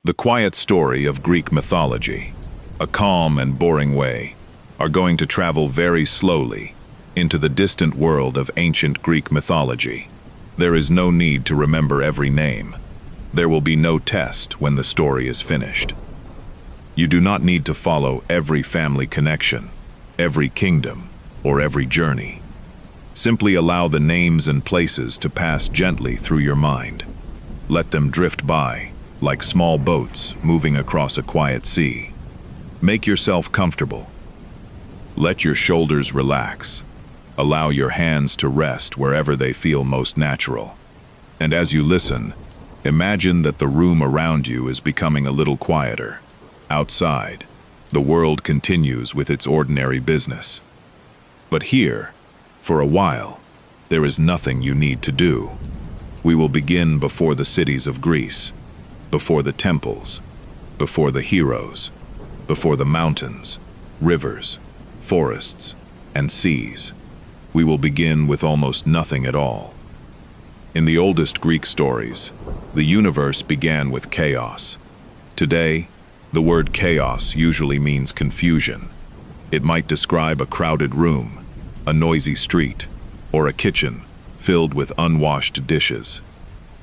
The quiet story of Greek mythology, a calm and boring way, are going to travel very slowly into the distant world of ancient Greek mythology. There is no need to remember every name. There will be no test when the story is finished. You do not need to follow every family connection, every kingdom, or every journey. Simply allow the names and places to pass gently through your mind. Let them drift by, like small boats moving across a quiet sea. Make yourself comfortable. Let your shoulders relax. Allow your hands to rest wherever they feel most natural. And as you listen, imagine that the room around you is becoming a little quieter. Outside, the world continues with its ordinary business. But here, for a while, there is nothing you need to do. We will begin before the cities of Greece, before the temples, before the heroes, before the mountains, rivers, forests, and seas. We will begin with almost nothing at all. In the oldest Greek stories, the universe began with chaos. Today, the word chaos usually means confusion. It might describe a crowded room, a noisy street, or a kitchen filled with unwashed dishes.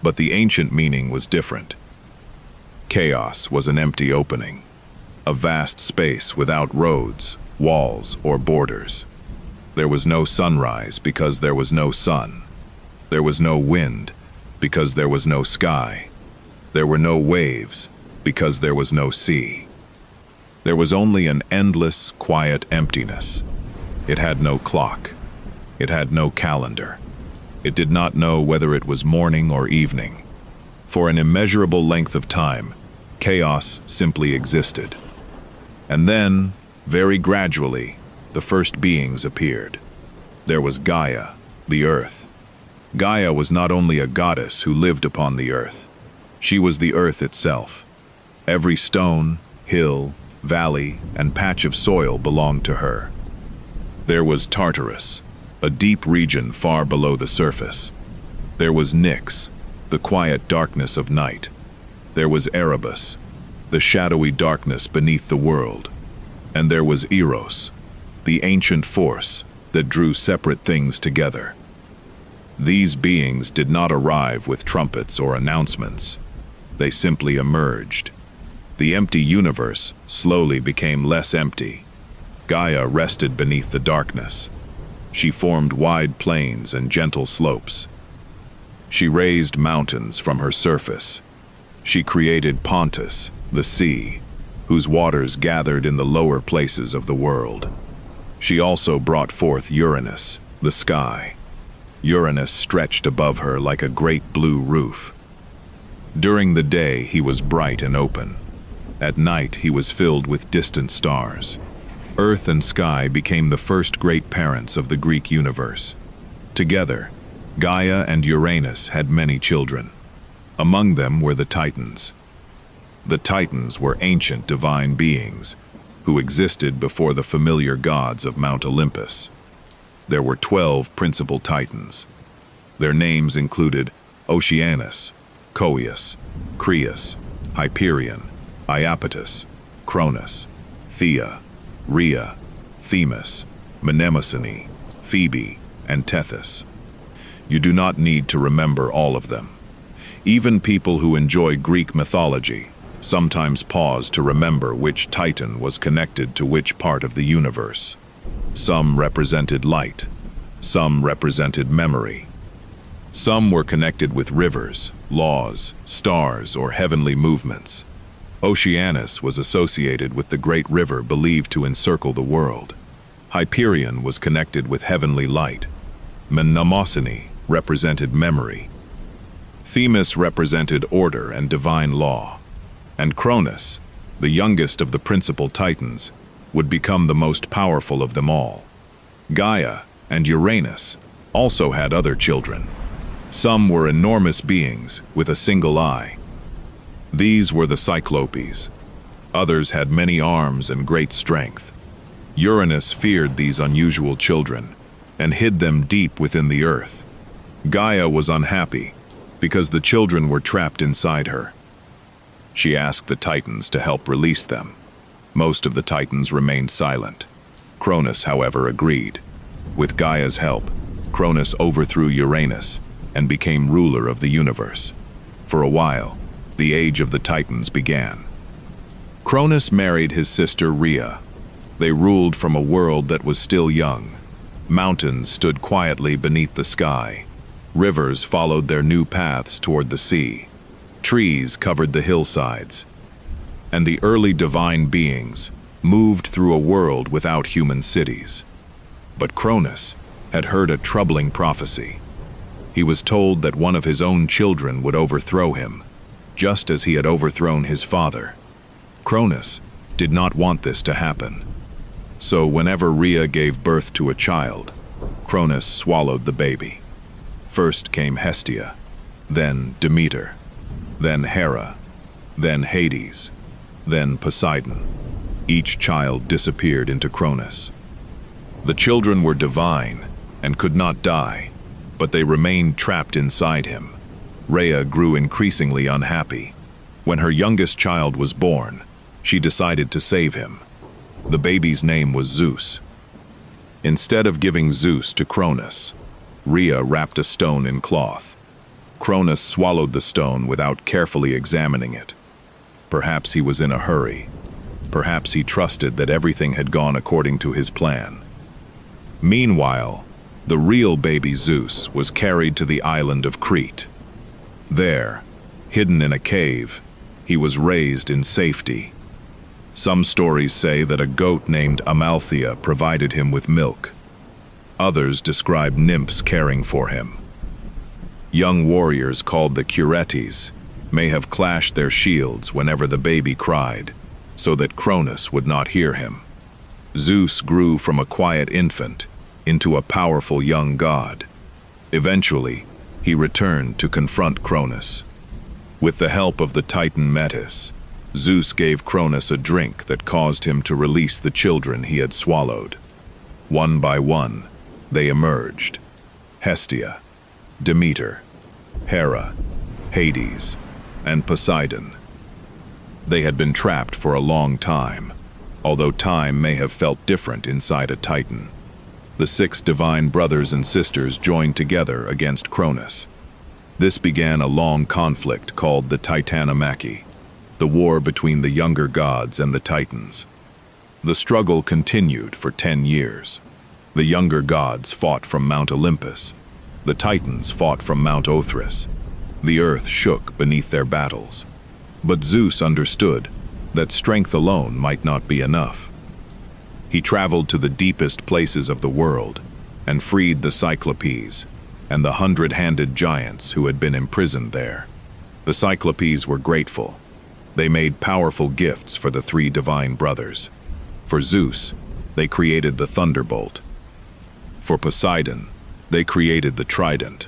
But the ancient meaning was different. Chaos was an empty opening, a vast space without roads, walls, or borders. There was no sunrise because there was no sun. There was no wind because there was no sky. There were no waves because there was no sea. There was only an endless, quiet emptiness. It had no clock. It had no calendar. It did not know whether it was morning or evening. For an immeasurable length of time, chaos simply existed. And then, very gradually, the first beings appeared. There was Gaia, the earth. Gaia was not only a goddess who lived upon the earth. She was the earth itself. Every stone, hill, valley, and patch of soil belonged to her. There was Tartarus, a deep region far below the surface. There was Nyx, the quiet darkness of night. There was Erebus, the shadowy darkness beneath the world. And there was Eros, the ancient force that drew separate things together. These beings did not arrive with trumpets or announcements. They simply emerged. The empty universe slowly became less empty. Gaia rested beneath the darkness. She formed wide plains and gentle slopes. She raised mountains from her surface. She created Pontus, the sea, whose waters gathered in the lower places of the world. She also brought forth Uranus, the sky. Uranus stretched above her like a great blue roof. During the day he was bright and open. At night he was filled with distant stars. Earth and sky became the first great parents of the Greek universe. Together, Gaia and Uranus had many children. Among them were the Titans. The Titans were ancient divine beings who existed before the familiar gods of Mount Olympus. There were 12 principal Titans. Their names included Oceanus, Coeus, Crius, Hyperion, Iapetus, Cronus, Thea, Rhea, Themis, Mnemosyne, Phoebe, and Tethys. You do not need to remember all of them. Even people who enjoy Greek mythology sometimes pause to remember which Titan was connected to which part of the universe. Some represented light. Some represented memory. Some were connected with rivers, laws, stars, or heavenly movements. Oceanus was associated with the great river believed to encircle the world. Hyperion was connected with heavenly light. Mnemosyne represented memory. Themis represented order and divine law. And Cronus, the youngest of the principal Titans, would become the most powerful of them all. Gaia and Uranus also had other children. Some were enormous beings with a single eye. These were the Cyclopes. Others had many arms and great strength. Uranus feared these unusual children and hid them deep within the earth. Gaia was unhappy because the children were trapped inside her. She asked the Titans to help release them. Most of the Titans remained silent. Cronus, however, agreed. With Gaia's help, Cronus overthrew Uranus and became ruler of the universe. For a while, the age of the Titans began. Cronus married his sister Rhea. They ruled from a world that was still young. Mountains stood quietly beneath the sky. Rivers followed their new paths toward the sea. Trees covered the hillsides. And the early divine beings moved through a world without human cities. But Cronus had heard a troubling prophecy. He was told that one of his own children would overthrow him, just as he had overthrown his father. Cronus did not want this to happen. So whenever Rhea gave birth to a child, Cronus swallowed the baby. First came Hestia, then Demeter, then Hera, then Hades, then Poseidon. Each child disappeared into Cronus. The children were divine and could not die, but they remained trapped inside him. Rhea grew increasingly unhappy. When her youngest child was born, she decided to save him. The baby's name was Zeus. Instead of giving Zeus to Cronus, Rhea wrapped a stone in cloth. Cronus swallowed the stone without carefully examining it. Perhaps he was in a hurry. Perhaps he trusted that everything had gone according to his plan. Meanwhile, the real baby Zeus was carried to the island of Crete. There, hidden in a cave, he was raised in safety. Some stories say that a goat named Amalthea provided him with milk. Others describe nymphs caring for him. Young warriors called the Curetes may have clashed their shields whenever the baby cried, so that Cronus would not hear him. Zeus grew from a quiet infant into a powerful young god. Eventually, he returned to confront Cronus. With the help of the Titan Metis, Zeus gave Cronus a drink that caused him to release the children he had swallowed. One by one, they emerged. Hestia, Demeter, Hera, Hades, and Poseidon. They had been trapped for a long time, although time may have felt different inside a Titan. The 6 divine brothers and sisters joined together against Cronus. This began a long conflict called the Titanomachy, the war between the younger gods and the Titans. The struggle continued for 10 years. The younger gods fought from Mount Olympus. The Titans fought from Mount Othrys. The earth shook beneath their battles. But Zeus understood that strength alone might not be enough. He traveled to the deepest places of the world and freed the Cyclopes and the 100-handed giants who had been imprisoned there. The Cyclopes were grateful. They made powerful gifts for the 3 divine brothers. For Zeus, they created the thunderbolt. For Poseidon, they created the trident.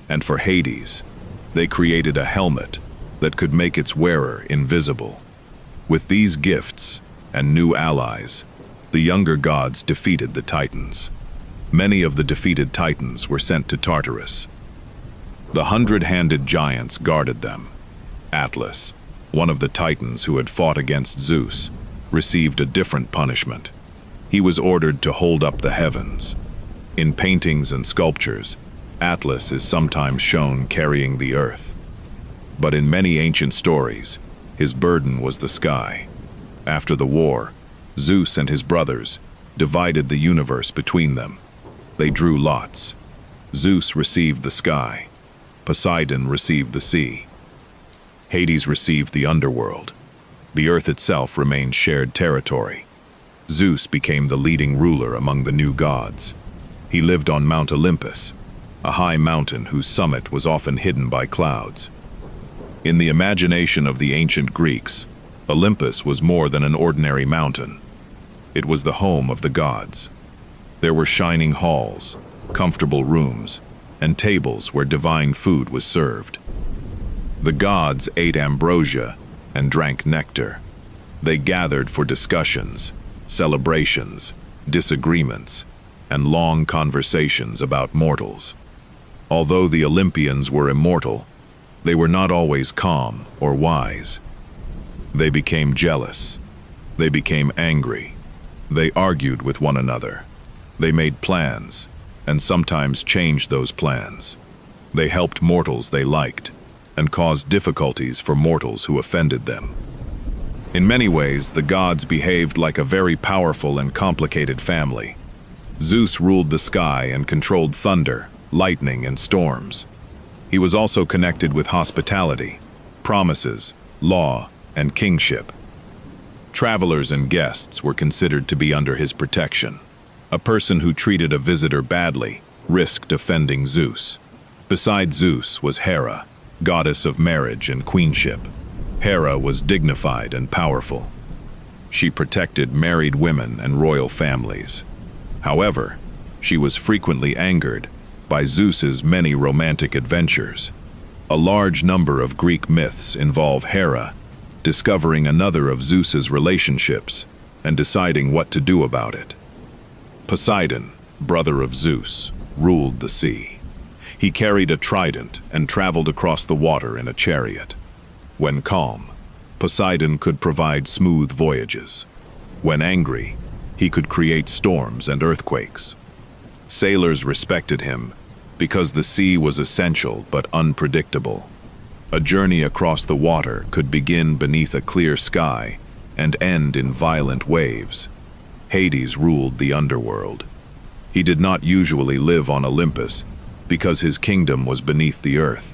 And for Hades, they created a helmet that could make its wearer invisible. With these gifts and new allies, the younger gods defeated the Titans. Many of the defeated Titans were sent to Tartarus. The 100-handed giants guarded them. Atlas, one of the Titans who had fought against Zeus, received a different punishment. He was ordered to hold up the heavens. In paintings and sculptures, Atlas is sometimes shown carrying the earth. But in many ancient stories, his burden was the sky. After the war, Zeus and his brothers divided the universe between them. They drew lots. Zeus received the sky. Poseidon received the sea. Hades received the underworld. The earth itself remained shared territory. Zeus became the leading ruler among the new gods. He lived on Mount Olympus, a high mountain whose summit was often hidden by clouds. In the imagination of the ancient Greeks, Olympus was more than an ordinary mountain. It was the home of the gods. There were shining halls, comfortable rooms, and tables where divine food was served. The gods ate ambrosia and drank nectar. They gathered for discussions, celebrations, disagreements, and long conversations about mortals. Although the Olympians were immortal, they were not always calm or wise. They became jealous. They became angry. They argued with one another. They made plans, and sometimes changed those plans. They helped mortals they liked, and caused difficulties for mortals who offended them. In many ways, the gods behaved like a very powerful and complicated family. Zeus ruled the sky and controlled thunder, lightning, and storms. He was also connected with hospitality, promises, law, and kingship. Travelers and guests were considered to be under his protection. A person who treated a visitor badly risked offending Zeus. Beside Zeus was Hera, goddess of marriage and queenship. Hera was dignified and powerful. She protected married women and royal families. However, she was frequently angered by Zeus's many romantic adventures. A large number of Greek myths involve Hera discovering another of Zeus's relationships and deciding what to do about it. Poseidon, brother of Zeus, ruled the sea. He carried a trident and traveled across the water in a chariot. When calm, Poseidon could provide smooth voyages. When angry, he could create storms and earthquakes. Sailors respected him because the sea was essential but unpredictable. A journey across the water could begin beneath a clear sky and end in violent waves. Hades ruled the underworld. He did not usually live on Olympus because his kingdom was beneath the earth.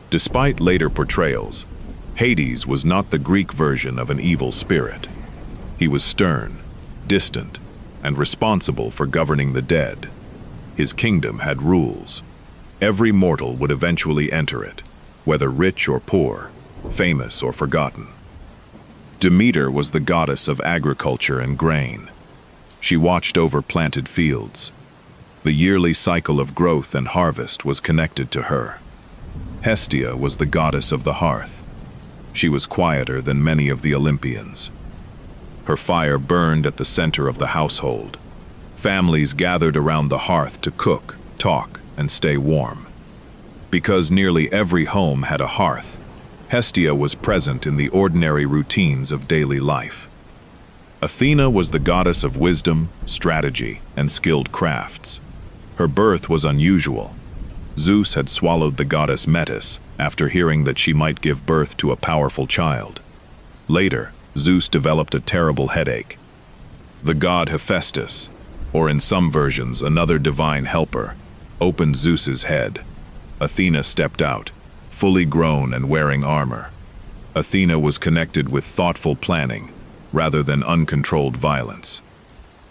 Despite later portrayals, Hades was not the Greek version of an evil spirit. He was stern, distant, and responsible for governing the dead. His kingdom had rules. Every mortal would eventually enter it, whether rich or poor, famous or forgotten. Demeter was the goddess of agriculture and grain. She watched over planted fields. The yearly cycle of growth and harvest was connected to her. Hestia was the goddess of the hearth. She was quieter than many of the Olympians. Her fire burned at the center of the household. Families gathered around the hearth to cook, talk, and stay warm. Because nearly every home had a hearth, Hestia was present in the ordinary routines of daily life. Athena was the goddess of wisdom, strategy, and skilled crafts. Her birth was unusual. Zeus had swallowed the goddess Metis after hearing that she might give birth to a powerful child. Later, Zeus developed a terrible headache. The god Hephaestus, or in some versions another divine helper, opened Zeus's head. Athena stepped out, fully grown and wearing armor. Athena was connected with thoughtful planning, rather than uncontrolled violence.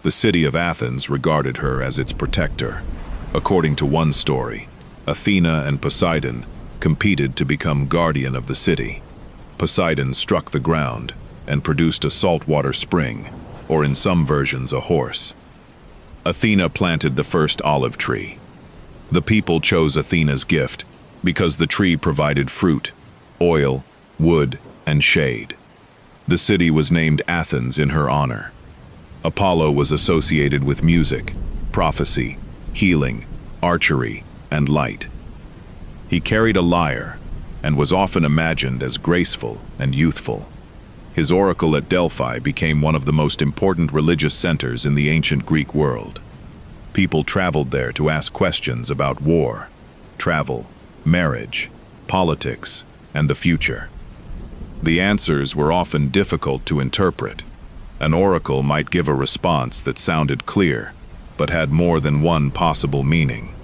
The city of Athens regarded her as its protector. According to one story, Athena and Poseidon competed to become guardian of the city. Poseidon struck the ground and produced a saltwater spring, or in some versions a horse. Athena planted the first olive tree. The people chose Athena's gift because the tree provided fruit, oil, wood, and shade. The city was named Athens in her honor. Apollo was associated with music, prophecy, healing, archery, and light. He carried a lyre and was often imagined as graceful and youthful. His oracle at Delphi became one of the most important religious centers in the ancient Greek world. People traveled there to ask questions about war, travel, marriage, politics, and the future. The answers were often difficult to interpret. An oracle might give a response that sounded clear, but had more than one possible meaning.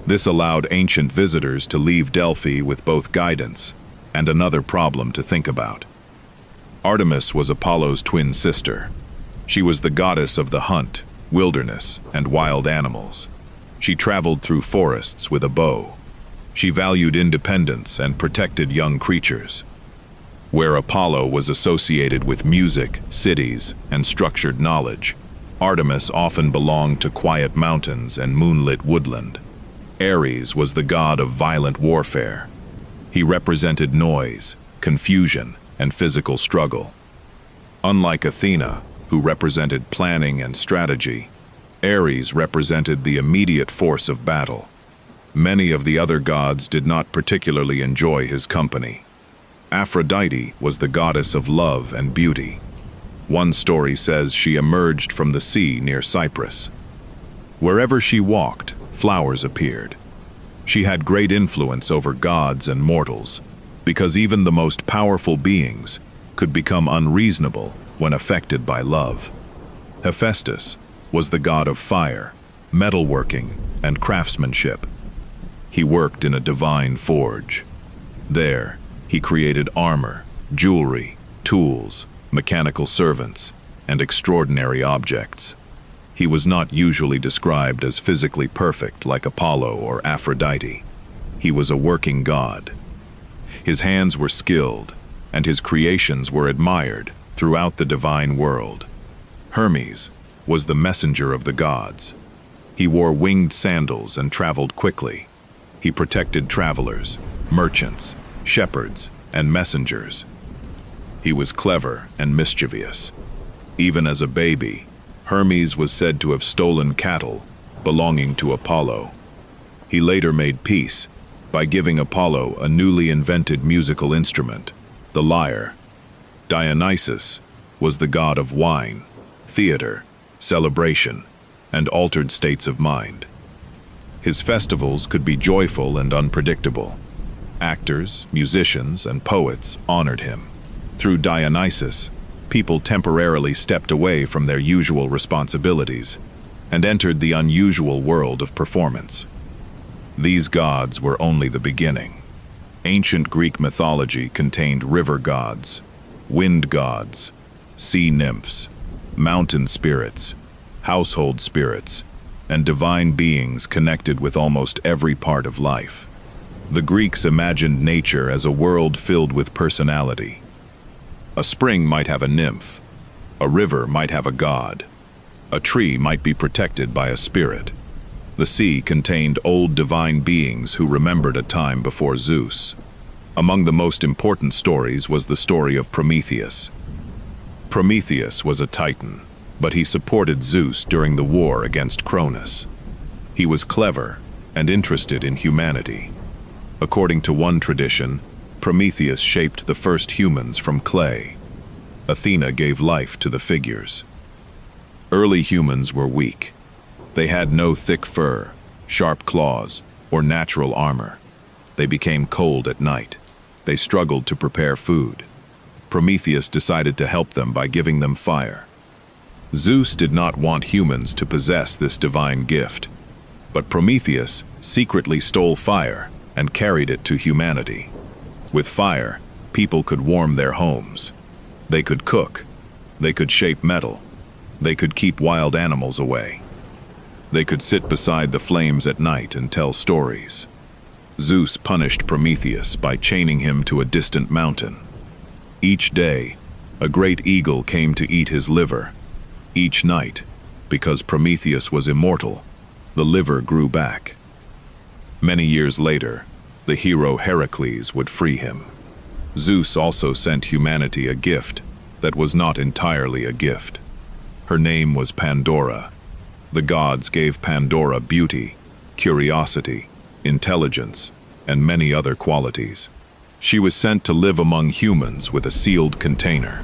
This allowed ancient visitors to leave Delphi with both guidance and another problem to think about. Artemis was Apollo's twin sister. She was the goddess of the hunt, wilderness, and wild animals. She traveled through forests with a bow. She valued independence and protected young creatures. Where Apollo was associated with music, cities, and structured knowledge, Artemis often belonged to quiet mountains and moonlit woodland. Ares was the god of violent warfare. He represented noise, confusion, and physical struggle. Unlike Athena, who represented planning and strategy, Ares represented the immediate force of battle. Many of the other gods did not particularly enjoy his company. Aphrodite was the goddess of love and beauty. One story says she emerged from the sea near Cyprus. Wherever she walked, flowers appeared. She had great influence over gods and mortals, because even the most powerful beings could become unreasonable when affected by love. Hephaestus was the god of fire, metalworking, and craftsmanship. He worked in a divine forge. There, he created armor, jewelry, tools, mechanical servants, and extraordinary objects. He was not usually described as physically perfect like Apollo or Aphrodite. He was a working god. His hands were skilled, and his creations were admired throughout the divine world. Hermes was the messenger of the gods. He wore winged sandals and traveled quickly. He protected travelers, merchants, shepherds, and messengers. He was clever and mischievous. Even as a baby, Hermes was said to have stolen cattle belonging to Apollo. He later made peace by giving Apollo a newly invented musical instrument, the lyre. Dionysus was the god of wine, theater, celebration, and altered states of mind. His festivals could be joyful and unpredictable. Actors, musicians, and poets honored him. Through Dionysus, people temporarily stepped away from their usual responsibilities and entered the unusual world of performance. These gods were only the beginning. Ancient Greek mythology contained river gods, wind gods, sea nymphs, mountain spirits, household spirits, and divine beings connected with almost every part of life. The Greeks imagined nature as a world filled with personality. A spring might have a nymph, a river might have a god, a tree might be protected by a spirit. The sea contained old divine beings who remembered a time before Zeus. Among the most important stories was the story of Prometheus. Prometheus was a titan, but he supported Zeus during the war against Cronus. He was clever and interested in humanity. According to one tradition, Prometheus shaped the first humans from clay. Athena gave life to the figures. Early humans were weak. They had no thick fur, sharp claws, or natural armor. They became cold at night. They struggled to prepare food. Prometheus decided to help them by giving them fire. Zeus did not want humans to possess this divine gift, but Prometheus secretly stole fire and carried it to humanity. With fire, people could warm their homes. They could cook. They could shape metal. They could keep wild animals away. They could sit beside the flames at night and tell stories. Zeus punished Prometheus by chaining him to a distant mountain. Each day, a great eagle came to eat his liver. Each night, because Prometheus was immortal, the liver grew back. Many years later, the hero Heracles would free him. Zeus also sent humanity a gift that was not entirely a gift. Her name was Pandora. The gods gave Pandora beauty, curiosity, intelligence, and many other qualities. She was sent to live among humans with a sealed container.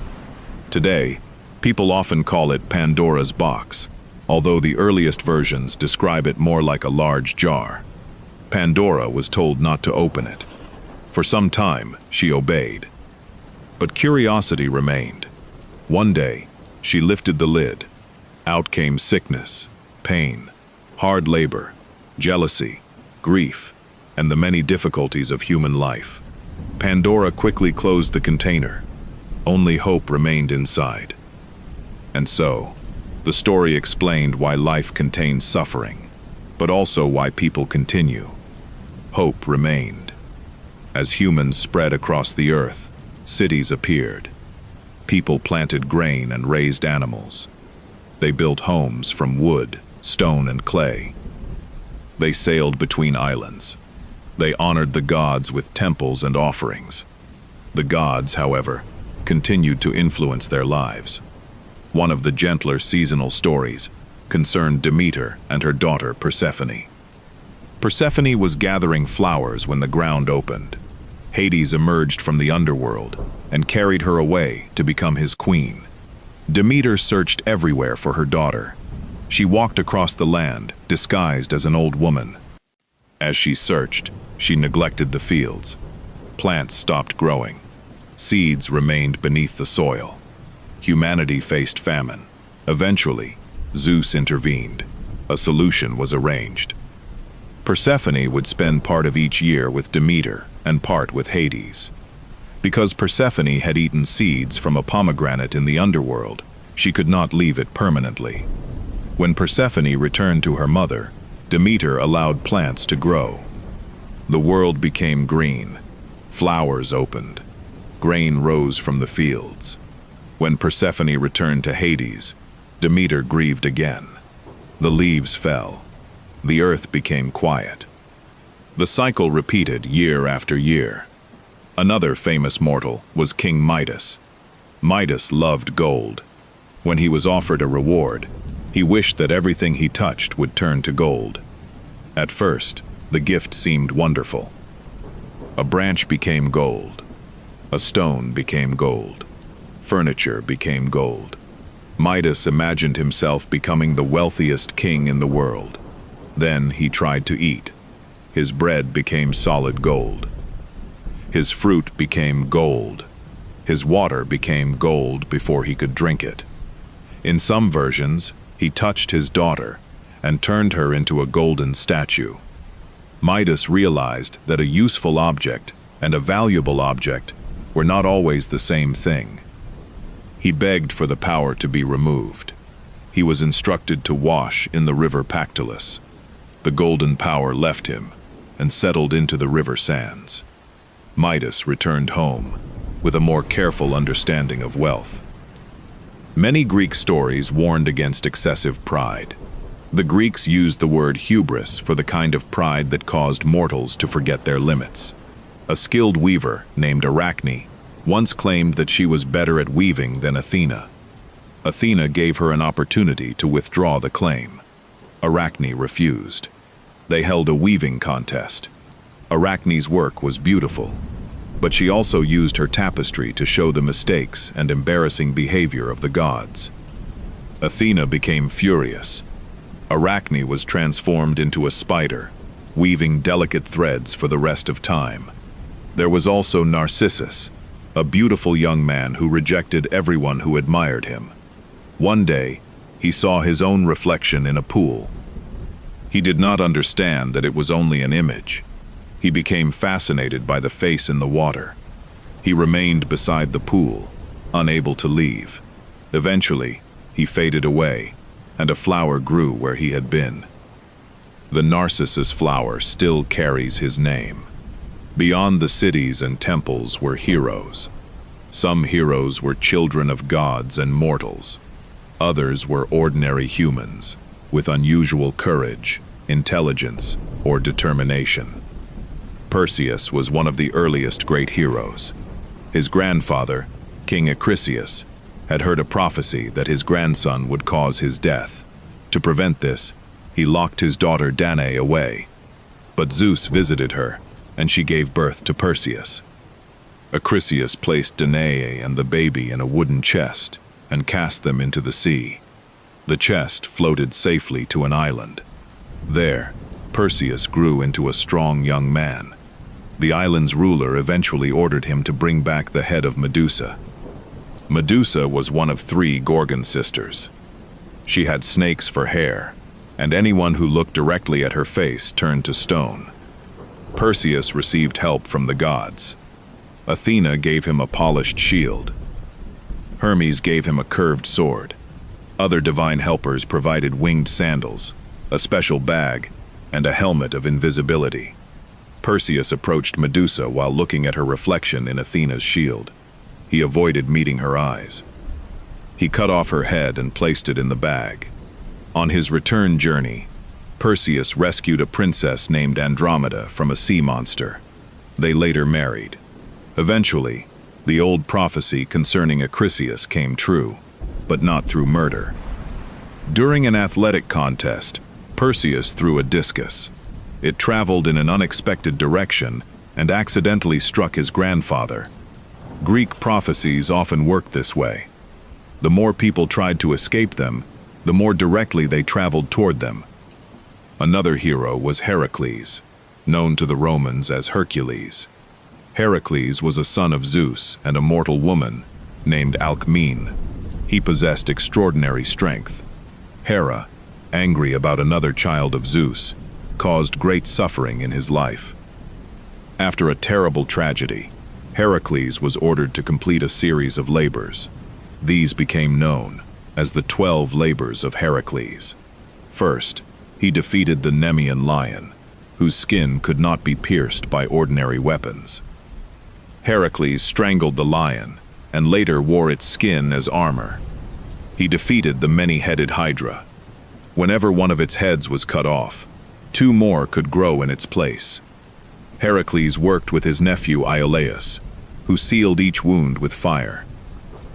Today, people often call it Pandora's box, although the earliest versions describe it more like a large jar. Pandora was told not to open it. For some time, she obeyed. But curiosity remained. One day, she lifted the lid. Out came sickness, pain, hard labor, jealousy, grief, and the many difficulties of human life. Pandora quickly closed the container. Only hope remained inside. And so, the story explained why life contains suffering, but also why people continue. Hope remained. As humans spread across the earth, cities appeared. People planted grain and raised animals. They built homes from wood, stone, and clay. They sailed between islands. They honored the gods with temples and offerings. The gods, however, continued to influence their lives. One of the gentler seasonal stories concerned Demeter and her daughter Persephone. Persephone was gathering flowers when the ground opened. Hades emerged from the underworld and carried her away to become his queen. Demeter searched everywhere for her daughter. She walked across the land, disguised as an old woman. As she searched, she neglected the fields. Plants stopped growing. Seeds remained beneath the soil. Humanity faced famine. Eventually, Zeus intervened. A solution was arranged. Persephone would spend part of each year with Demeter and part with Hades. Because Persephone had eaten seeds from a pomegranate in the underworld, she could not leave it permanently. When Persephone returned to her mother, Demeter allowed plants to grow. The world became green. Flowers opened. Grain rose from the fields. When Persephone returned to Hades, Demeter grieved again. The leaves fell. The earth became quiet. The cycle repeated year after year. Another famous mortal was King Midas. Midas loved gold. When he was offered a reward, he wished that everything he touched would turn to gold. At first, the gift seemed wonderful. A branch became gold. A stone became gold. Furniture became gold. Midas imagined himself becoming the wealthiest king in the world. Then he tried to eat. His bread became solid gold. His fruit became gold. His water became gold before he could drink it. In some versions, he touched his daughter and turned her into a golden statue. Midas realized that a useful object and a valuable object were not always the same thing. He begged for the power to be removed. He was instructed to wash in the river Pactolus. The golden power left him and settled into the river sands. Midas returned home with a more careful understanding of wealth. Many Greek stories warned against excessive pride. The Greeks used the word hubris for the kind of pride that caused mortals to forget their limits. A skilled weaver named Arachne once claimed that she was better at weaving than Athena. Athena gave her an opportunity to withdraw the claim. Arachne refused. They held a weaving contest. Arachne's work was beautiful, but she also used her tapestry to show the mistakes and embarrassing behavior of the gods. Athena became furious. Arachne was transformed into a spider, weaving delicate threads for the rest of time. There was also Narcissus, a beautiful young man who rejected everyone who admired him. One day, he saw his own reflection in a pool. He did not understand that it was only an image. He became fascinated by the face in the water. He remained beside the pool, unable to leave. Eventually, he faded away, and a flower grew where he had been. The Narcissus flower still carries his name. Beyond the cities and temples were heroes. Some heroes were children of gods and mortals. Others were ordinary humans, with unusual courage, intelligence, or determination. Perseus was one of the earliest great heroes. His grandfather, King Acrisius, had heard a prophecy that his grandson would cause his death. To prevent this, he locked his daughter Danae away. But Zeus visited her, and she gave birth to Perseus. Acrisius placed Danae and the baby in a wooden chest and cast them into the sea. The chest floated safely to an island. There, Perseus grew into a strong young man. The island's ruler eventually ordered him to bring back the head of Medusa. Medusa was one of 3 Gorgon sisters. She had snakes for hair, and anyone who looked directly at her face turned to stone. Perseus received help from the gods. Athena gave him a polished shield. Hermes gave him a curved sword. Other divine helpers provided winged sandals, a special bag, and a helmet of invisibility. Perseus approached Medusa while looking at her reflection in Athena's shield. He avoided meeting her eyes. He cut off her head and placed it in the bag. On his return journey, Perseus rescued a princess named Andromeda from a sea monster. They later married. Eventually, the old prophecy concerning Acrisius came true, but not through murder. During an athletic contest, Perseus threw a discus. It traveled in an unexpected direction and accidentally struck his grandfather. Greek prophecies often worked this way. The more people tried to escape them, the more directly they traveled toward them. Another hero was Heracles, known to the Romans as Hercules. Heracles was a son of Zeus and a mortal woman named Alcmene. He possessed extraordinary strength. Hera, angry about another child of Zeus, caused great suffering in his life. After a terrible tragedy, Heracles was ordered to complete a series of labors. These became known as the 12 labors of Heracles. First, he defeated the Nemean lion, whose skin could not be pierced by ordinary weapons. Heracles strangled the lion and later wore its skin as armor. He defeated the many-headed Hydra. Whenever one of its heads was cut off, 2 more could grow in its place. Heracles worked with his nephew Iolaus, who sealed each wound with fire.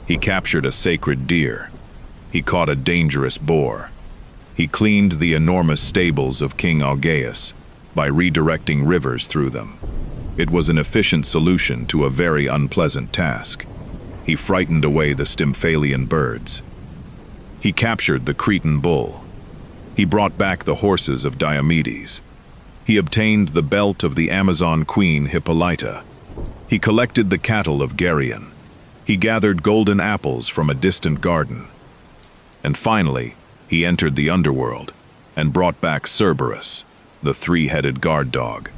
He captured a sacred deer. He caught a dangerous boar. He cleaned the enormous stables of King Augeas by redirecting rivers through them. It was an efficient solution to a very unpleasant task. He frightened away the Stymphalian birds. He captured the Cretan bull. He brought back the horses of Diomedes. He obtained the belt of the Amazon queen Hippolyta. He collected the cattle of Geryon. He gathered golden apples from a distant garden. And finally, he entered the underworld and brought back Cerberus, the 3-headed guard dog.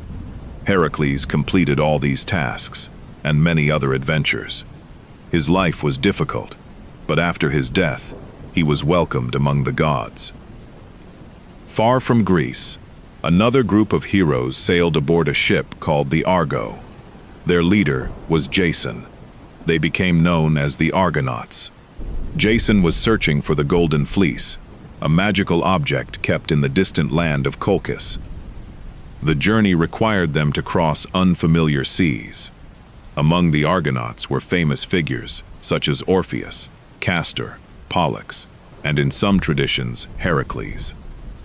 Heracles completed all these tasks and many other adventures. His life was difficult, but after his death, he was welcomed among the gods. Far from Greece, another group of heroes sailed aboard a ship called the Argo. Their leader was Jason. They became known as the Argonauts. Jason was searching for the Golden Fleece, a magical object kept in the distant land of Colchis. The journey required them to cross unfamiliar seas. Among the Argonauts were famous figures such as Orpheus, Castor, Pollux, and in some traditions, Heracles.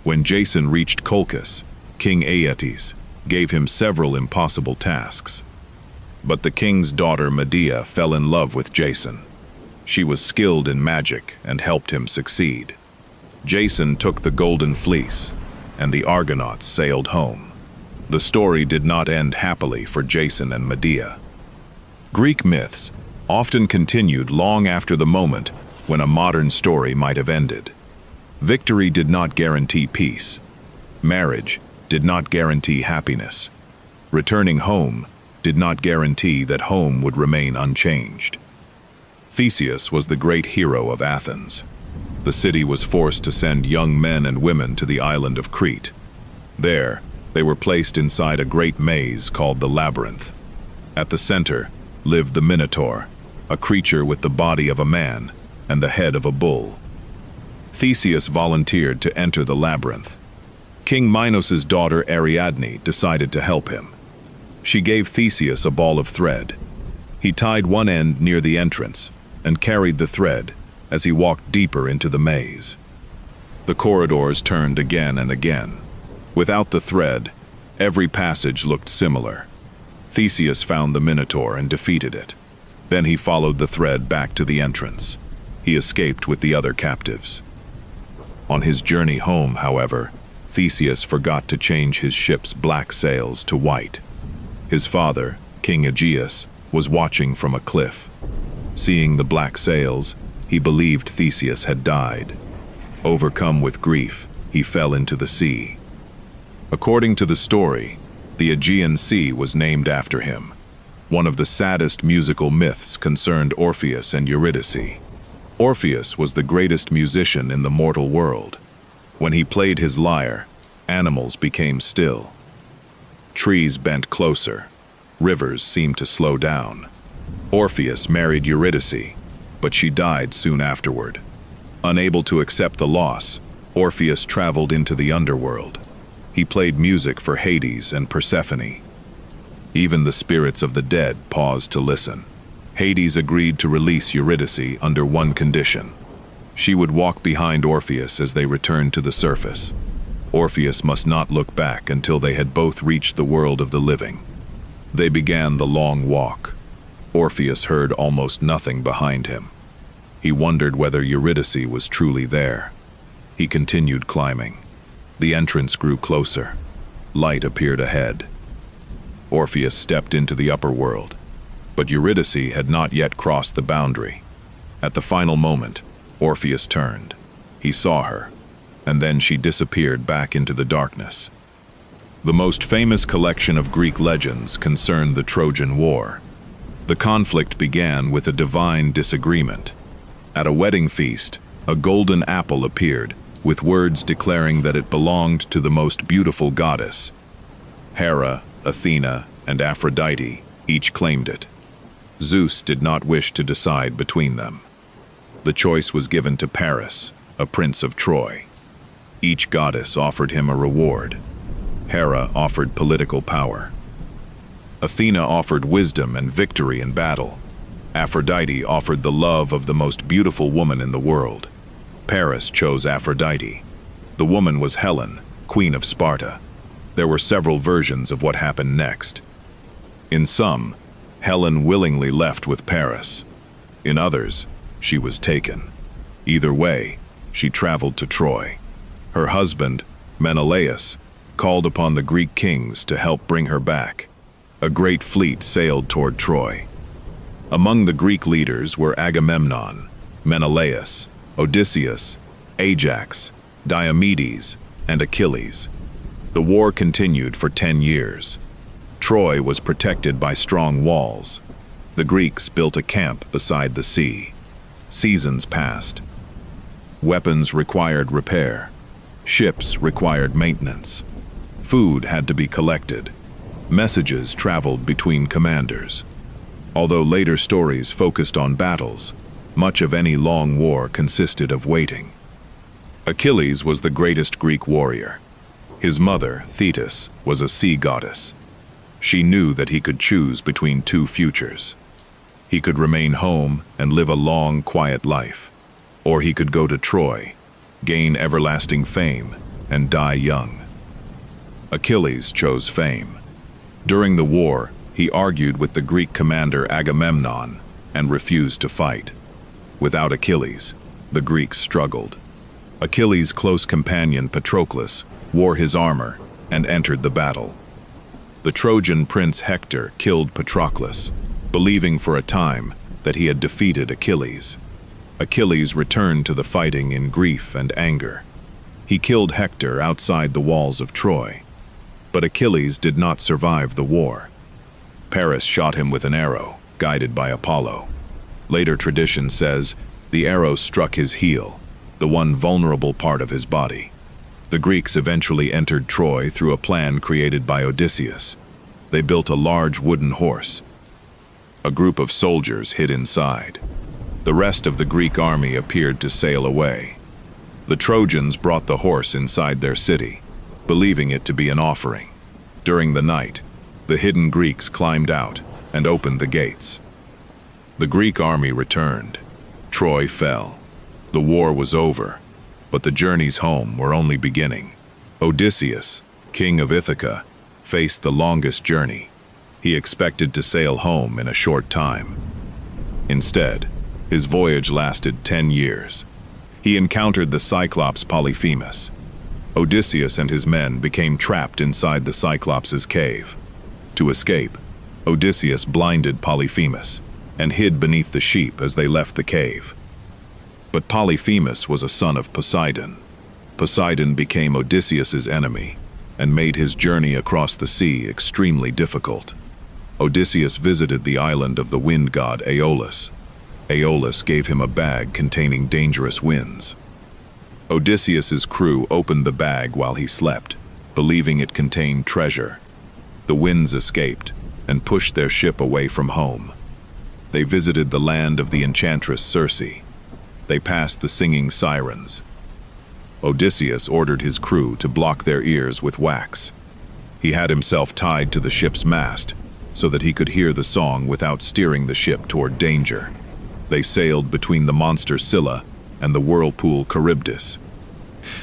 When Jason reached Colchis, King Aeetes gave him several impossible tasks. But the king's daughter Medea fell in love with Jason. She was skilled in magic and helped him succeed. Jason took the Golden Fleece, and the Argonauts sailed home. The story did not end happily for Jason and Medea. Greek myths often continued long after the moment when a modern story might have ended. Victory did not guarantee peace. Marriage did not guarantee happiness. Returning home did not guarantee that home would remain unchanged. Theseus was the great hero of Athens. The city was forced to send young men and women to the island of Crete. There, they were placed inside a great maze called the Labyrinth. At the center lived the Minotaur, a creature with the body of a man and the head of a bull. Theseus volunteered to enter the labyrinth. King Minos's daughter Ariadne decided to help him. She gave Theseus a ball of thread. He tied one end near the entrance and carried the thread as he walked deeper into the maze. The corridors turned again and again. Without the thread, every passage looked similar. Theseus found the Minotaur and defeated it. Then he followed the thread back to the entrance. He escaped with the other captives. On his journey home, however, Theseus forgot to change his ship's black sails to white. His father, King Aegeus, was watching from a cliff. Seeing the black sails, he believed Theseus had died. Overcome with grief, he fell into the sea. According to the story, the Aegean Sea was named after him. One of the saddest musical myths concerned Orpheus and Eurydice. Orpheus was the greatest musician in the mortal world. When he played his lyre, animals became still. Trees bent closer. Rivers seemed to slow down. Orpheus married Eurydice, but she died soon afterward. Unable to accept the loss, Orpheus traveled into the underworld. He played music for Hades and Persephone. Even the spirits of the dead paused to listen. Hades agreed to release Eurydice under one condition. She would walk behind Orpheus as they returned to the surface. Orpheus must not look back until they had both reached the world of the living. They began the long walk. Orpheus heard almost nothing behind him. He wondered whether Eurydice was truly there. He continued climbing. The entrance grew closer. Light appeared ahead. Orpheus stepped into the upper world, but Eurydice had not yet crossed the boundary. At the final moment, Orpheus turned. He saw her, and then she disappeared back into the darkness. The most famous collection of Greek legends concerned the Trojan War. The conflict began with a divine disagreement. At a wedding feast, a golden apple appeared, with words declaring that it belonged to the most beautiful goddess. Hera, Athena, and Aphrodite each claimed it. Zeus did not wish to decide between them. The choice was given to Paris, a prince of Troy. Each goddess offered him a reward. Hera offered political power. Athena offered wisdom and victory in battle. Aphrodite offered the love of the most beautiful woman in the world. Paris chose Aphrodite. The woman was Helen, queen of Sparta. There were several versions of what happened next. In some, Helen willingly left with Paris. In others, she was taken. Either way, she traveled to Troy. Her husband, Menelaus, called upon the Greek kings to help bring her back. A great fleet sailed toward Troy. Among the Greek leaders were Agamemnon, Menelaus, Odysseus, Ajax, Diomedes, and Achilles. The war continued for 10 years. Troy was protected by strong walls. The Greeks built a camp beside the sea. Seasons passed. Weapons required repair. Ships required maintenance. Food had to be collected. Messages traveled between commanders. Although later stories focused on battles, much of any long war consisted of waiting. Achilles was the greatest Greek warrior. His mother, Thetis, was a sea goddess. She knew that he could choose between two futures. He could remain home and live a long, quiet life, or he could go to Troy, gain everlasting fame, and die young. Achilles chose fame. During the war, he argued with the Greek commander Agamemnon and refused to fight. Without Achilles, the Greeks struggled. Achilles' close companion Patroclus wore his armor and entered the battle. The Trojan prince Hector killed Patroclus, believing for a time that he had defeated Achilles. Achilles returned to the fighting in grief and anger. He killed Hector outside the walls of Troy. But Achilles did not survive the war. Paris shot him with an arrow, guided by Apollo. Later tradition says the arrow struck his heel, the one vulnerable part of his body. The Greeks eventually entered Troy through a plan created by Odysseus. They built a large wooden horse. A group of soldiers hid inside. The rest of the Greek army appeared to sail away. The Trojans brought the horse inside their city, believing it to be an offering. During the night, the hidden Greeks climbed out and opened the gates. The Greek army returned. Troy fell. The war was over, but the journeys home were only beginning. Odysseus, king of Ithaca, faced the longest journey. He expected to sail home in a short time. Instead, his voyage lasted 10 years. He encountered the Cyclops Polyphemus. Odysseus and his men became trapped inside the Cyclops' cave. To escape, Odysseus blinded Polyphemus and hid beneath the sheep as they left the cave. But Polyphemus was a son of Poseidon. Poseidon became Odysseus' enemy and made his journey across the sea extremely difficult. Odysseus visited the island of the wind god Aeolus. Aeolus gave him a bag containing dangerous winds. Odysseus' crew opened the bag while he slept, believing it contained treasure. The winds escaped and pushed their ship away from home. They visited the land of the enchantress Circe. They passed the singing sirens. Odysseus ordered his crew to block their ears with wax. He had himself tied to the ship's mast so that he could hear the song without steering the ship toward danger. They sailed between the monster Scylla and the whirlpool Charybdis.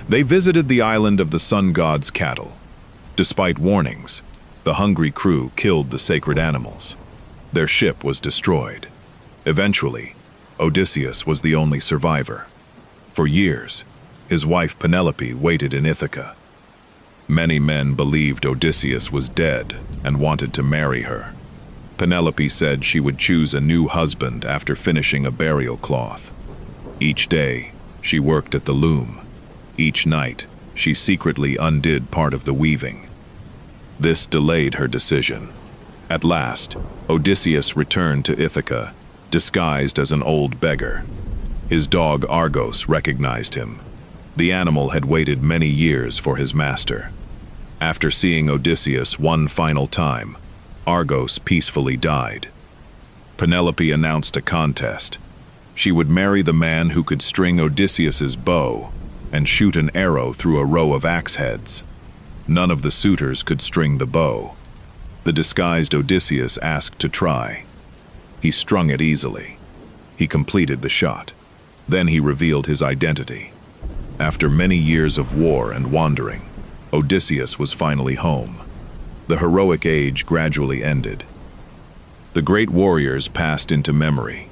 They visited the island of the sun god's cattle. Despite warnings, The hungry crew killed the sacred animals. Their ship was destroyed. Eventually, Odysseus was the only survivor. For years, his wife Penelope waited in Ithaca. Many men believed Odysseus was dead and wanted to marry her. Penelope said she would choose a new husband after finishing a burial cloth. Each day, she worked at the loom. Each night, she secretly undid part of the weaving. This delayed her decision. At last, Odysseus returned to Ithaca, disguised as an old beggar. His dog Argos recognized him. The animal had waited many years for his master. After seeing Odysseus one final time, Argos peacefully died. Penelope announced a contest. She would marry the man who could string Odysseus's bow and shoot an arrow through a row of axe heads. None of the suitors could string the bow. The disguised Odysseus asked to try. He strung it easily. He completed the shot. Then he revealed his identity. After many years of war and wandering, Odysseus was finally home. The heroic age gradually ended. The great warriors passed into memory.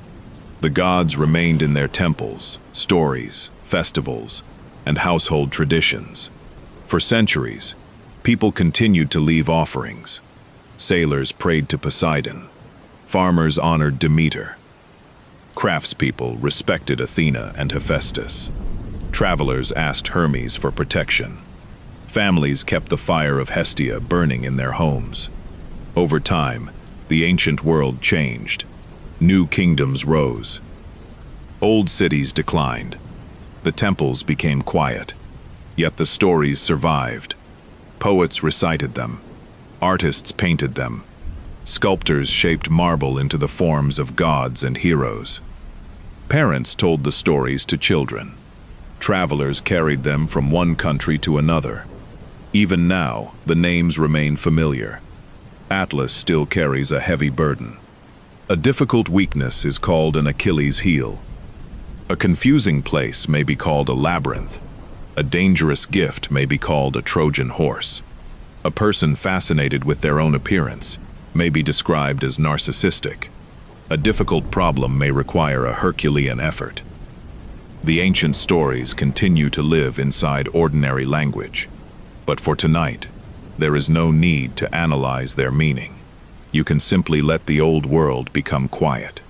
The gods remained in their temples, stories, festivals, and household traditions. For centuries, people continued to leave offerings. Sailors prayed to Poseidon. Farmers honored Demeter. Craftspeople respected Athena and Hephaestus. Travelers asked Hermes for protection. Families kept the fire of Hestia burning in their homes. Over time, the ancient world changed. New kingdoms rose. Old cities declined. The temples became quiet. Yet the stories survived. Poets recited them. Artists painted them. Sculptors shaped marble into the forms of gods and heroes. Parents told the stories to children. Travelers carried them from one country to another. Even now, the names remain familiar. Atlas still carries a heavy burden. A difficult weakness is called an Achilles' heel. A confusing place may be called a labyrinth. A dangerous gift may be called a Trojan horse. A person fascinated with their own appearance may be described as narcissistic. A difficult problem may require a Herculean effort. The ancient stories continue to live inside ordinary language. But for tonight, there is no need to analyze their meaning. You can simply let the old world become quiet.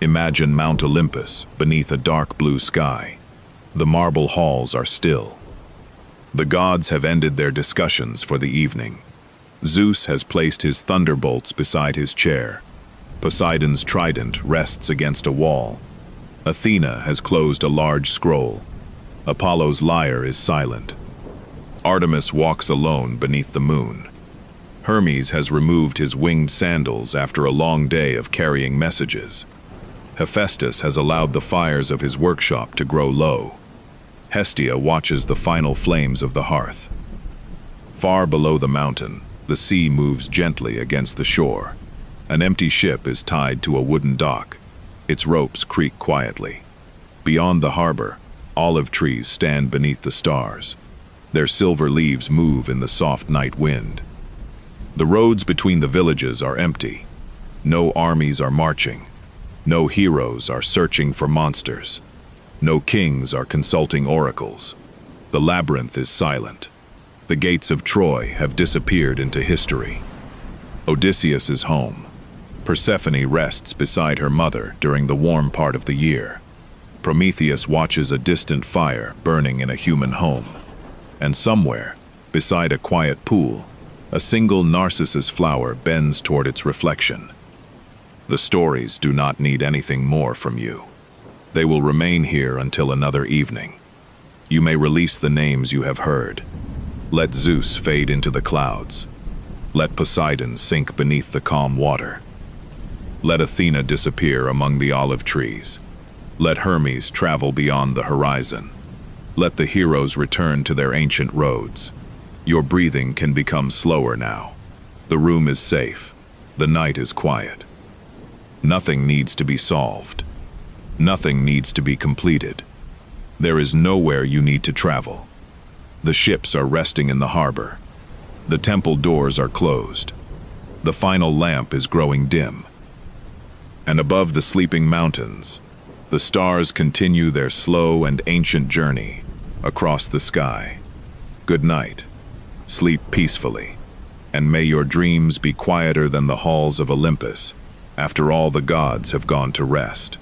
Imagine Mount Olympus beneath a dark blue sky. The marble halls are still. The gods have ended their discussions for the evening. Zeus has placed his thunderbolts beside his chair. Poseidon's trident rests against a wall. Athena has closed a large scroll. Apollo's lyre is silent. Artemis walks alone beneath the moon. Hermes has removed his winged sandals after a long day of carrying messages. Hephaestus has allowed the fires of his workshop to grow low. Hestia watches the final flames of the hearth. Far below the mountain, the sea moves gently against the shore. An empty ship is tied to a wooden dock. Its ropes creak quietly. Beyond the harbor, olive trees stand beneath the stars. Their silver leaves move in the soft night wind. The roads between the villages are empty. No armies are marching. No heroes are searching for monsters. No kings are consulting oracles. The labyrinth is silent. The gates of Troy have disappeared into history. Odysseus is home. Persephone rests beside her mother during the warm part of the year. Prometheus watches a distant fire burning in a human home. And somewhere, beside a quiet pool, a single narcissus flower bends toward its reflection. The stories do not need anything more from you. They will remain here until another evening. You may release the names you have heard. Let Zeus fade into the clouds. Let Poseidon sink beneath the calm water. Let Athena disappear among the olive trees. Let Hermes travel beyond the horizon. Let the heroes return to their ancient roads. Your breathing can become slower now. The room is safe. The night is quiet. Nothing needs to be solved. Nothing needs to be completed. There is nowhere you need to travel. The ships are resting in the harbor. The temple doors are closed. The final lamp is growing dim. And above the sleeping mountains, the stars continue their slow and ancient journey across the sky. Good night. Sleep peacefully, and may your dreams be quieter than the halls of Olympus after all the gods have gone to rest.